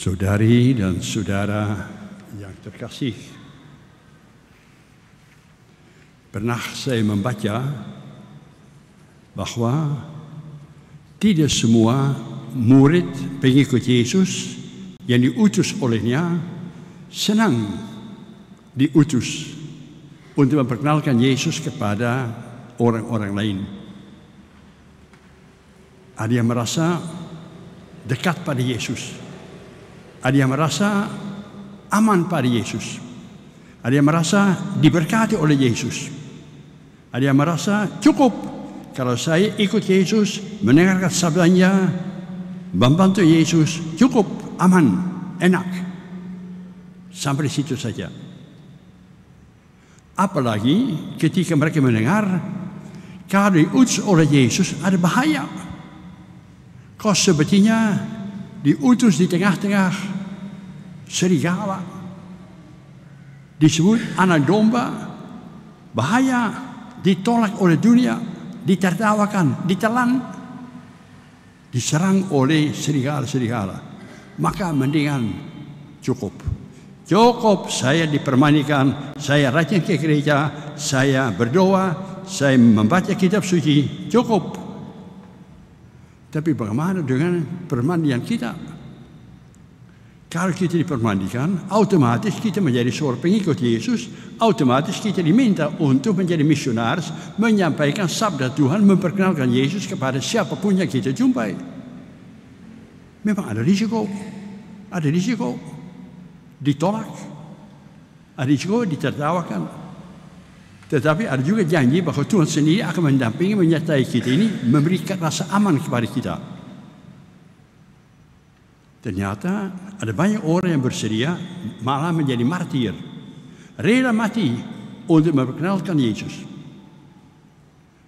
Saudari dan saudara yang terkasih, pernah saya membaca bahwa tidak semua murid pengikut Yesus yang diutus olehnya senang diutus untuk memperkenalkan Yesus kepada orang-orang lain. Ada yang merasa dekat pada Yesus. Ada yang merasa aman pada Yesus. Ada yang merasa diberkati oleh Yesus. Ada yang merasa cukup kalau saya ikut Yesus, mendengarkan sabdanya, membantu Yesus, cukup, aman, enak. Sampai di situ saja. Apalagi ketika mereka mendengar kalau diutus oleh Yesus ada bahaya. Kau sepertinya diutus di tengah-tengah serigala, disebut anak domba, bahaya, ditolak oleh dunia, ditertawakan, ditelan, diserang oleh serigala-serigala. Maka mendingan cukup saya dipermanikan, saya rajin ke gereja, saya berdoa, saya membaca kitab suci, cukup. Tapi bagaimana dengan permandian kita? Kalau kita dipermandikan, otomatis kita menjadi seorang pengikut Yesus, otomatis kita diminta untuk menjadi misionaris, menyampaikan sabda Tuhan, memperkenalkan Yesus kepada siapapun yang kita jumpai. Memang ada risiko ditolak, ada risiko ditertawakan. Tetapi ada juga janji bahwa Tuhan sendiri akan mendampingi, menyertai kita ini, memberikan rasa aman kepada kita. Ternyata ada banyak orang yang bersedia malah menjadi martir, rela mati untuk memperkenalkan Yesus.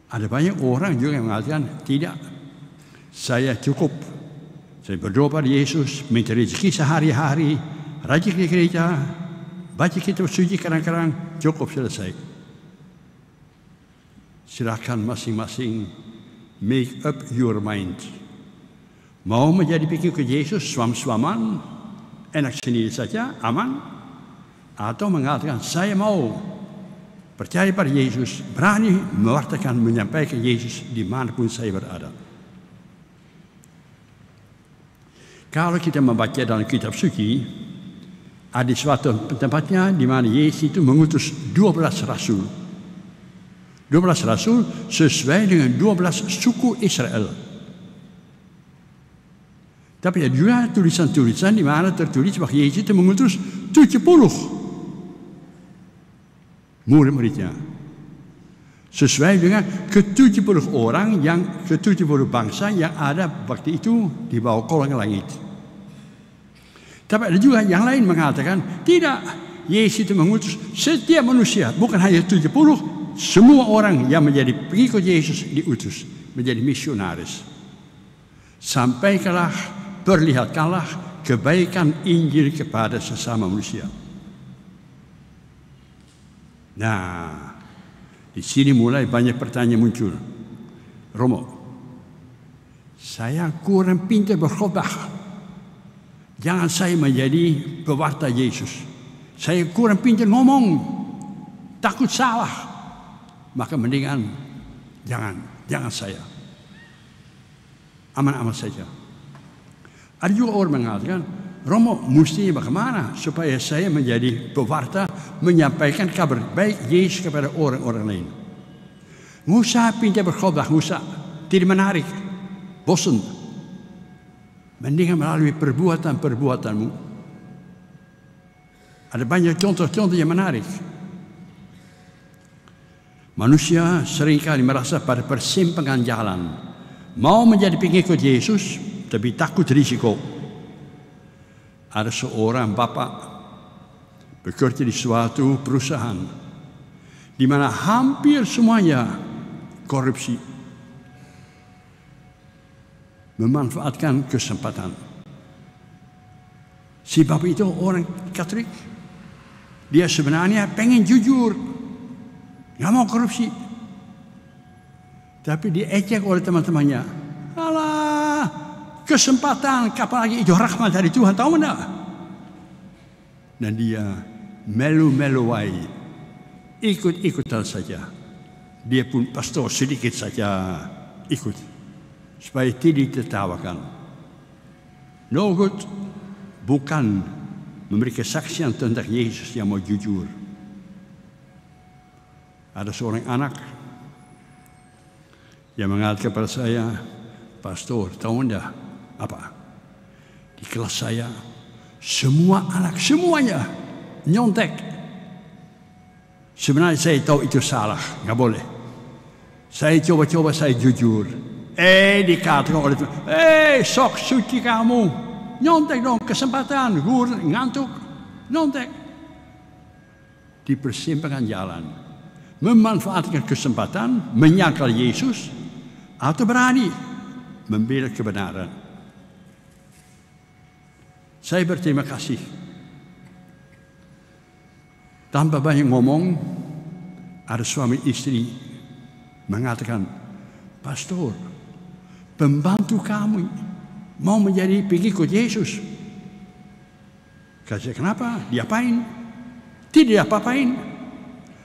Ada banyak orang juga yang mengatakan, tidak, saya cukup. Saya berdoa pada Yesus, minta rezeki sehari-hari, rajin ke gereja, baca kitab suci kadang-kadang, cukup, selesai. Silakan masing-masing make up your mind. Mau menjadi pengikut Yesus suam-suaman, enak sendiri saja, aman, atau mengatakan saya mau percaya pada Yesus, berani mewartakan, menyampaikan Yesus dimanapun saya berada. Kalau kita membaca dalam kitab suci, ada suatu tempatnya di mana Yesus itu mengutus 12 rasul. 12 rasul sesuai dengan 12 suku Israel. Tapi ada juga tulisan-tulisan di mana tertulis bahwa Yesus itu mengutus 70 murid-muridnya. Sesuai dengan ke-70 orang yang ke-70 bangsa yang ada waktu itu di bawah kolong langit. Tapi ada juga yang lain mengatakan tidak, Yesus itu mengutus setiap manusia, bukan hanya 70, semua orang yang menjadi pengikut Yesus diutus menjadi misionaris. Sampaikanlah, perlihatkanlah kebaikan Injil kepada sesama manusia. Nah, di sini mulai banyak pertanyaan muncul. Romo, saya kurang pintar berkhotbah. Jangan saya menjadi pewarta Yesus. Saya kurang pintar ngomong, takut salah. Maka mendingan jangan saya. Aman-aman saja. Ada juga orang mengatakan, Romo, mesti bagaimana supaya saya menjadi pewarta, menyampaikan kabar baik Yesus kepada orang-orang lain. Nggak usah pintar berkhotbah, nggak usah. Tidak menarik, bosan. Mendingan melalui perbuatan-perbuatanmu. Ada banyak contoh-contoh yang menarik. Manusia seringkali merasa pada persimpangan jalan. Mau menjadi pengikut Yesus, tapi takut risiko. Ada seorang bapak bekerja di suatu perusahaan di mana hampir semuanya korupsi, memanfaatkan kesempatan. Si bapak itu orang Katolik, dia sebenarnya pengen jujur, nggak mau korupsi, tapi diejek oleh teman-temannya. Alah, kesempatan, kapan lagi itu rahmat dari Tuhan, tahu enggak? Dan dia melu-meluai, ikut-ikutan saja. Dia pun pastor sedikit saja ikut, supaya tidak ditertawakan. No good, bukan memberi kesaksian tentang Yesus yang mau jujur. Ada seorang anak yang mengatakan kepada saya, pastor, tahu enggak apa? Di kelas saya, semua anak, semuanya nyontek. Sebenarnya saya tahu itu salah, nggak boleh. Saya coba-coba, saya jujur. Dikatakan oleh Tuhan, sok suci kamu, nyontek dong, kesempatan, ngantuk, nyontek. Di persimpangan jalan, memanfaatkan kesempatan, menyangkal Yesus, atau berani membela kebenaran. Saya berterima kasih. Tanpa banyak ngomong, ada suami istri mengatakan, pastor, pembantu kami mau menjadi pengikut Yesus. Kata, kenapa? Diapain? Tidak apa-apain.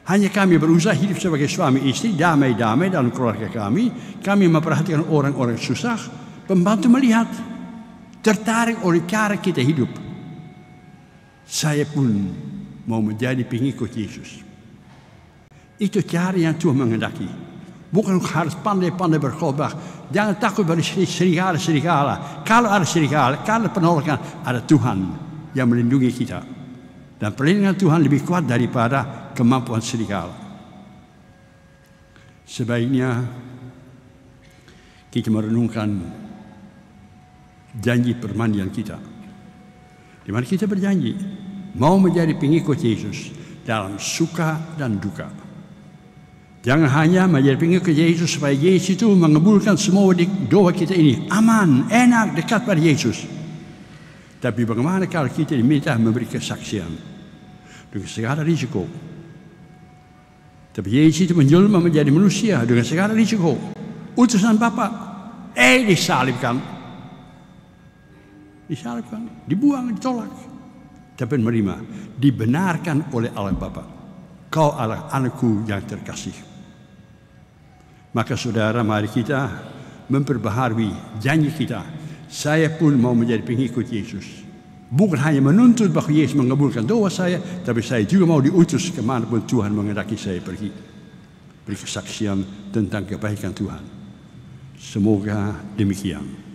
Hanya kami berusaha hidup sebagai suami istri, damai-damai dalam keluarga kami. Kami memperhatikan orang-orang susah. Pembantu melihat, tertarik oleh cara kita hidup. Saya pun mau menjadi pengikut Yesus. Itu cara yang Tuhan menghendaki. Bukan harus pandai-pandai berkhotbah. Jangan takut pada serigala-serigala. Kalau ada serigala, kalau penolakan, ada Tuhan yang melindungi kita. Dan perlindungan Tuhan lebih kuat daripada kemampuan serigala. Sebaiknya kita merenungkan janji permandian kita. Di mana kita berjanji mau menjadi pengikut Yesus dalam suka dan duka. Jangan hanya menjadi pengikut Yesus supaya Yesus itu mengabulkan semua doa kita ini. Aman, enak, dekat pada Yesus. Tapi bagaimana kalau kita diminta memberi kesaksian dengan segala risiko? Tapi Yesus itu menjelma menjadi manusia dengan segala risiko. Utusan Bapa, disalibkan. Disalibkan, dibuang, ditolak. Tapi menerima, dibenarkan oleh Allah Bapa. Kau adalah anakku yang terkasih. Maka saudara, mari kita memperbaharui janji kita. Saya pun mau menjadi pengikut Yesus. Bukan hanya menuntut bahwa Yesus mengabulkan doa saya, tapi saya juga mau diutus kemanapun Tuhan menghendaki saya pergi. Beri kesaksian tentang kebaikan Tuhan. Semoga demikian.